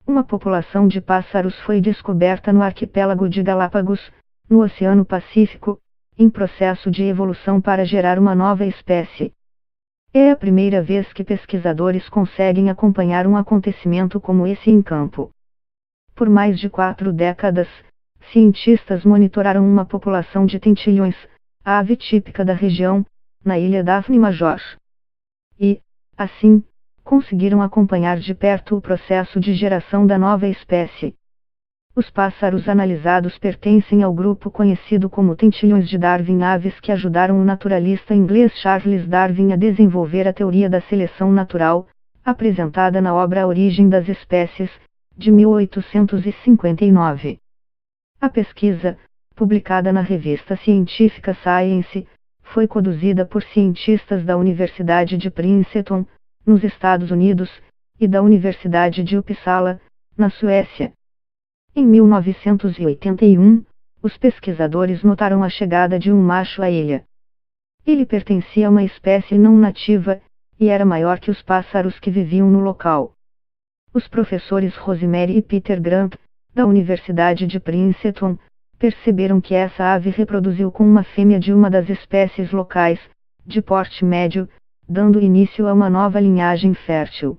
Uma população de pássaros foi descoberta no arquipélago de Galápagos, no Oceano Pacífico, em processo de evolução para gerar uma nova espécie. É a primeira vez que pesquisadores conseguem acompanhar um acontecimento como esse em campo. Por mais de 4 décadas, cientistas monitoraram uma população de tentilhões, a ave típica da região, na ilha Daphne Major. E, assim, conseguiram acompanhar de perto o processo de geração da nova espécie. Os pássaros analisados pertencem ao grupo conhecido como tentilhões de Darwin, aves que ajudaram o naturalista inglês Charles Darwin a desenvolver a teoria da seleção natural, apresentada na obra A Origem das Espécies, de 1859. A pesquisa, publicada na revista científica Science, foi conduzida por cientistas da Universidade de Princeton, nos Estados Unidos, e da Universidade de Uppsala, na Suécia. Em 1981, os pesquisadores notaram a chegada de um macho à ilha. Ele pertencia a uma espécie não nativa, e era maior que os pássaros que viviam no local. Os professores Rosemary e Peter Grant, da Universidade de Princeton, perceberam que essa ave reproduziu com uma fêmea de uma das espécies locais, de porte médio, dando início a uma nova linhagem fértil.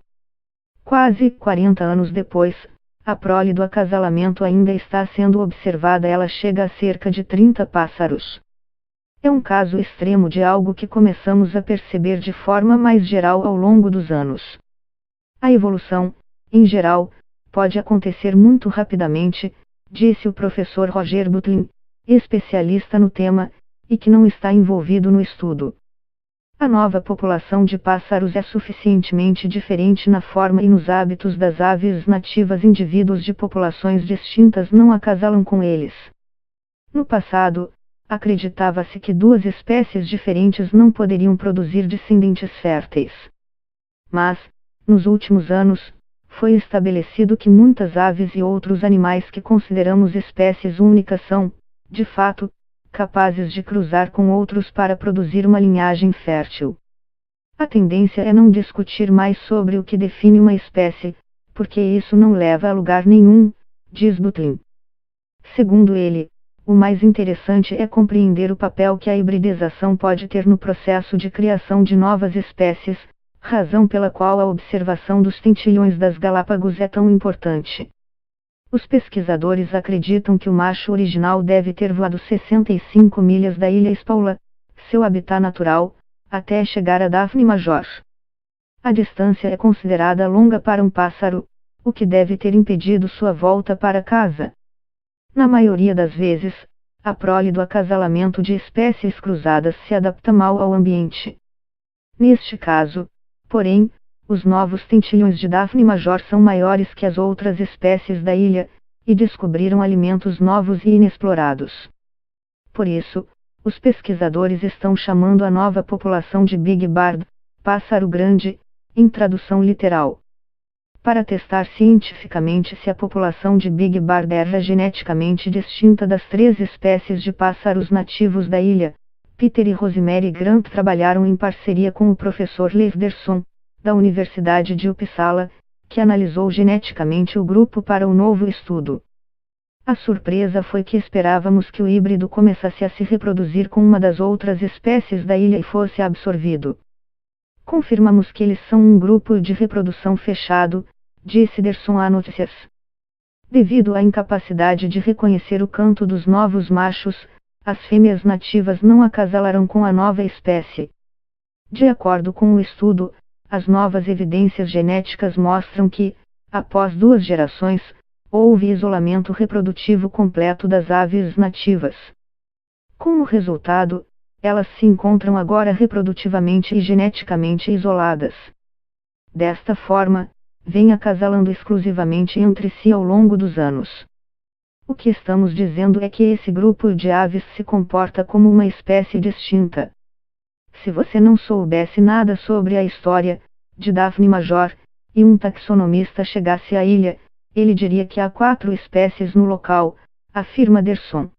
Quase 40 anos depois, a prole do acasalamento ainda está sendo observada, ela chega a cerca de 30 pássaros. É um caso extremo de algo que começamos a perceber de forma mais geral ao longo dos anos. A evolução, em geral, pode acontecer muito rapidamente, disse o professor Roger Butlin, especialista no tema, e que não está envolvido no estudo. A nova população de pássaros é suficientemente diferente na forma e nos hábitos das aves nativas. Indivíduos de populações distintas não acasalam com eles. No passado, acreditava-se que duas espécies diferentes não poderiam produzir descendentes férteis. Mas, nos últimos anos, foi estabelecido que muitas aves e outros animais que consideramos espécies únicas são, de fato, capazes de cruzar com outros para produzir uma linhagem fértil. A tendência é não discutir mais sobre o que define uma espécie, porque isso não leva a lugar nenhum, diz Butlin. Segundo ele, o mais interessante é compreender o papel que a hibridização pode ter no processo de criação de novas espécies, razão pela qual a observação dos tentilhões das Galápagos é tão importante. Os pesquisadores acreditam que o macho original deve ter voado 65 milhas da ilha Espaula, seu habitat natural, até chegar a Daphne Major. A distância é considerada longa para um pássaro, o que deve ter impedido sua volta para casa. Na maioria das vezes, a prole do acasalamento de espécies cruzadas se adapta mal ao ambiente. Neste caso, porém, os novos tentilhões de Daphne Major são maiores que as outras espécies da ilha, e descobriram alimentos novos e inexplorados. Por isso, os pesquisadores estão chamando a nova população de Big Bird, pássaro grande, em tradução literal. Para testar cientificamente se a população de Big Bird era geneticamente distinta das 3 espécies de pássaros nativos da ilha, Peter e Rosemary Grant trabalharam em parceria com o professor Leifderson, da Universidade de Uppsala, que analisou geneticamente o grupo para o novo estudo. A surpresa foi que esperávamos que o híbrido começasse a se reproduzir com uma das outras espécies da ilha e fosse absorvido. Confirmamos que eles são um grupo de reprodução fechado, disse Derson a Notícias. Devido à incapacidade de reconhecer o canto dos novos machos, as fêmeas nativas não acasalarão com a nova espécie. De acordo com o estudo, as novas evidências genéticas mostram que, após 2 gerações, houve isolamento reprodutivo completo das aves nativas. Como resultado, elas se encontram agora reprodutivamente e geneticamente isoladas. Desta forma, vêm acasalando exclusivamente entre si ao longo dos anos. O que estamos dizendo é que esse grupo de aves se comporta como uma espécie distinta. Se você não soubesse nada sobre a história de Daphne Major, e um taxonomista chegasse à ilha, ele diria que há 4 espécies no local, afirma Derson.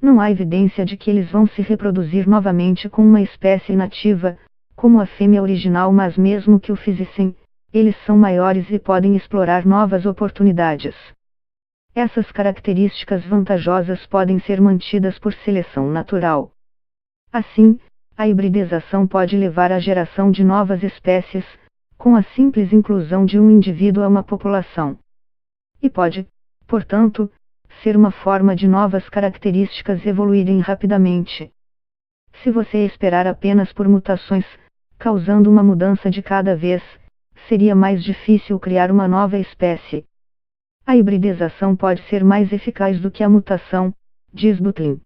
Não há evidência de que eles vão se reproduzir novamente com uma espécie nativa, como a fêmea original, mas mesmo que o fizessem, Eles são maiores e podem explorar novas oportunidades. Essas características vantajosas podem ser mantidas por seleção natural. Assim, a hibridização pode levar à geração de novas espécies, com a simples inclusão de um indivíduo a uma população. E pode, portanto, ser uma forma de novas características evoluírem rapidamente. Se você esperar apenas por mutações, causando uma mudança de cada vez, seria mais difícil criar uma nova espécie. A hibridização pode ser mais eficaz do que a mutação, diz Butlin.